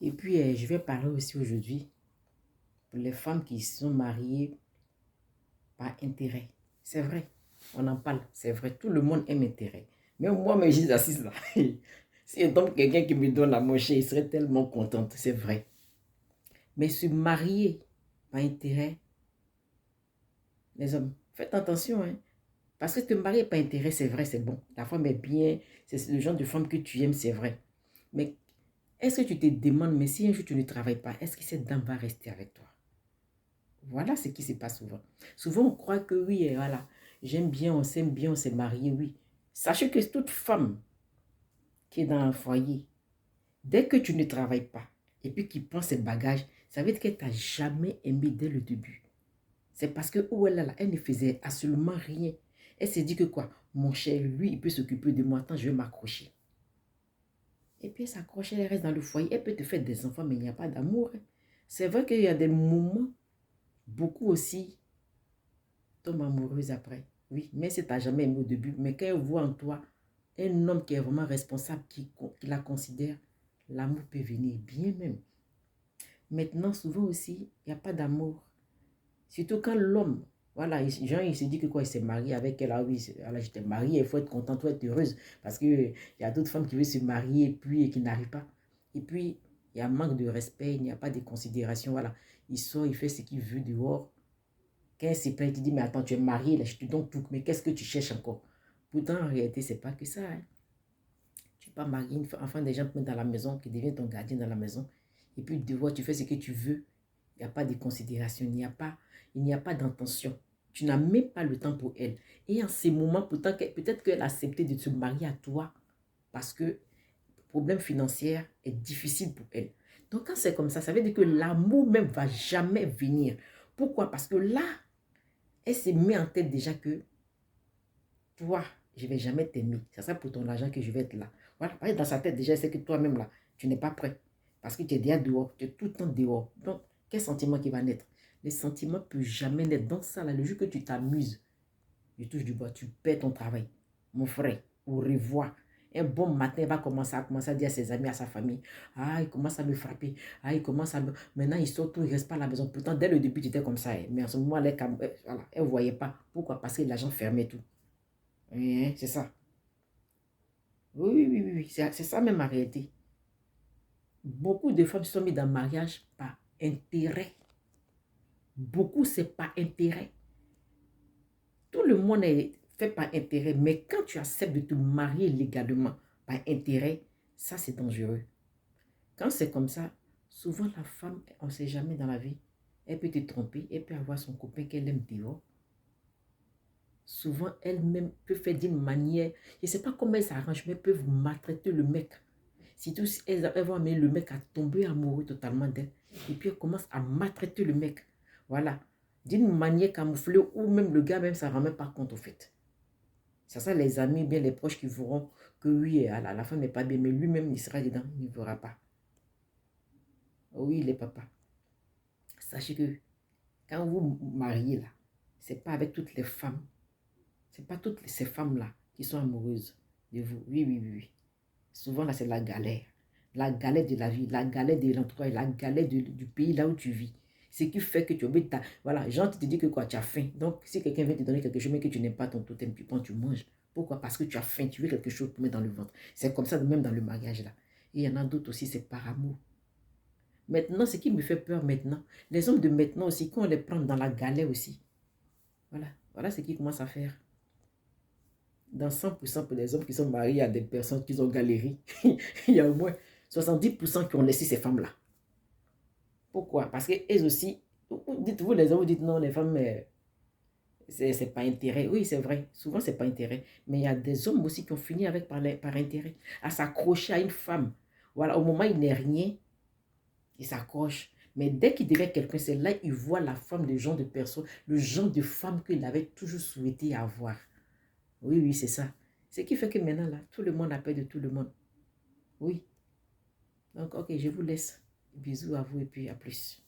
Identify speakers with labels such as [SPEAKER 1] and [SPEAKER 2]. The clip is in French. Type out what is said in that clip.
[SPEAKER 1] Et puis, je vais parler aussi aujourd'hui pour les femmes qui sont mariées par intérêt. C'est vrai, on en parle, c'est vrai, tout le monde aime intérêt. Même moi, mais je suis assise là. Si je tombe quelqu'un qui me donne la moche, il serait tellement contente, c'est vrai. Mais se marier par intérêt, les hommes, faites attention, hein. Parce que te marier par intérêt, c'est vrai, c'est bon. La femme est bien, c'est le genre de femme que tu aimes, c'est vrai. Mais est-ce que tu te demandes, mais si un jour tu ne travailles pas, est-ce que cette dame va rester avec toi? Voilà ce qui se passe souvent. Souvent, on croit que oui, et voilà, j'aime bien, on s'est marié, oui. Sachez que toute femme qui est dans un foyer, dès que tu ne travailles pas, et puis qui prend ses bagages, ça veut dire qu'elle t'a jamais aimé dès le début. C'est parce que où elle est là, elle ne faisait absolument rien. Elle s'est dit que quoi, mon cher, lui, il peut s'occuper de moi, attends, je vais m'accrocher. Et puis elle s'accroche, elle reste dans le foyer, elle peut te faire des enfants, mais il n'y a pas d'amour, hein. C'est vrai qu'il y a des moments, beaucoup aussi, tombent amoureuses après. Oui, mais si tu n'as jamais aimé au début, mais quand elle voit en toi un homme qui est vraiment responsable, qui la considère, l'amour peut venir bien même. Maintenant, souvent aussi, il n'y a pas d'amour. Surtout quand l'homme, voilà, Jean, il se dit que quoi, il s'est marié avec elle. Ah oui, voilà, j'étais mariée, il faut être content, il faut être heureuse. Parce qu'il y a d'autres femmes qui veulent se marier et puis qui n'arrivent pas. Et puis, il y a un manque de respect, il n'y a pas de considération. Voilà, il sort, il fait ce qu'il veut dehors. Quand il se plaint, il te dit, mais attends, tu es marié, là, je te donne tout, mais qu'est-ce que tu cherches encore? Pourtant, en réalité, ce n'est pas que ça, hein. Tu n'es pas marié, enfin, des gens te mettent dans la maison, qui deviennent ton gardien dans la maison. Et puis, dehors, tu fais ce que tu veux. Il n'y a pas de considération, il n'y a pas d'intention. Tu n'as même pas le temps pour elle. Et en ces moments, pourtant, peut-être qu'elle a accepté de se marier à toi parce que le problème financier est difficile pour elle. Donc, quand c'est comme ça veut dire que l'amour même ne va jamais venir. Pourquoi? Parce que là, elle se met en tête déjà que toi, je ne vais jamais t'aimer. C'est ça pour ton argent que je vais être là. Voilà, parce que dans sa tête déjà, c'est que toi-même là, tu n'es pas prêt. Parce que tu es déjà dehors, tu es tout le temps dehors. Donc, quel sentiment qui va naître? Les sentiments ne peuvent jamais naître. Donc ça, là, le jour que tu t'amuses, je touche du bois, tu perds ton travail. Mon frère, au revoir. Un bon matin, il va commencer à dire à ses amis, à sa famille, ah, il commence à me frapper. Ah, il commence à me... Maintenant, il sort tout, il ne reste pas à la maison. Pourtant, dès le début, tu étais comme ça. Hein. Mais en ce moment, elle ne voyait pas. Pourquoi? Parce que l'agent fermait tout. Oui, hein, c'est ça. Oui. C'est ça même en réalité. Beaucoup de femmes se sont mises dans le mariage par intérêt. Beaucoup, c'est par intérêt. Tout le monde est fait par intérêt. Mais quand tu acceptes de te marier légalement par intérêt, ça c'est dangereux. Quand c'est comme ça, souvent la femme, on ne sait jamais dans la vie, elle peut te tromper, elle peut avoir son copain qu'elle aime dehors. Souvent, elle-même peut faire d'une manière, je ne sais pas comment elle s'arrange, mais elle peut maltraiter le mec. Surtout si elles vont amener le mec à tomber amoureux totalement d'elle. Et puis elle commence à maltraiter le mec. Voilà. D'une manière camouflée ou même le gars même ça ne rend même pas compte au fait. C'est ça les amis, bien les proches qui verront que oui, la femme n'est pas bien, mais lui-même il sera dedans, il ne verra pas. Oui, les papas. Sachez que quand vous vous mariez là, ce n'est pas avec toutes les femmes. Ce n'est pas toutes ces femmes-là qui sont amoureuses de vous. Oui. Souvent là, c'est la galère. La galère de la vie, la galère de l'endroit, la galère du pays là où tu vis. Ce qui fait que tu oublies ta... Voilà, gens te disent que quoi, tu as faim. Donc, si quelqu'un vient te donner quelque chose, mais que tu n'aimes pas ton totem, tu prends, tu manges. Pourquoi? Parce que tu as faim, tu veux quelque chose pour mettre dans le ventre. C'est comme ça même dans le mariage là. Et il y en a d'autres aussi, c'est par amour. Maintenant, ce qui me fait peur maintenant, les hommes de maintenant aussi, quand on les prend dans la galère aussi. Voilà ce qu'ils commencent à faire. Dans 100% pour les hommes qui sont mariés à des personnes qui ont galéré, il y a au moins 70% qui ont laissé ces femmes-là. Pourquoi? Parce qu'elles aussi, dites-vous les hommes, vous dites non, les femmes, c'est pas intérêt. Oui, c'est vrai, souvent c'est pas intérêt. Mais il y a des hommes aussi qui ont fini avec par intérêt, à s'accrocher à une femme. Voilà, au moment où il n'est rien, il s'accroche. Mais dès qu'il devient quelqu'un, c'est là qu'il voit la femme, le genre de personne, le genre de femme qu'il avait toujours souhaité avoir. Oui, c'est ça. Ce qui fait que maintenant, là, tout le monde a peur de tout le monde. Oui. Donc, ok, je vous laisse. Bisous à vous et puis à plus.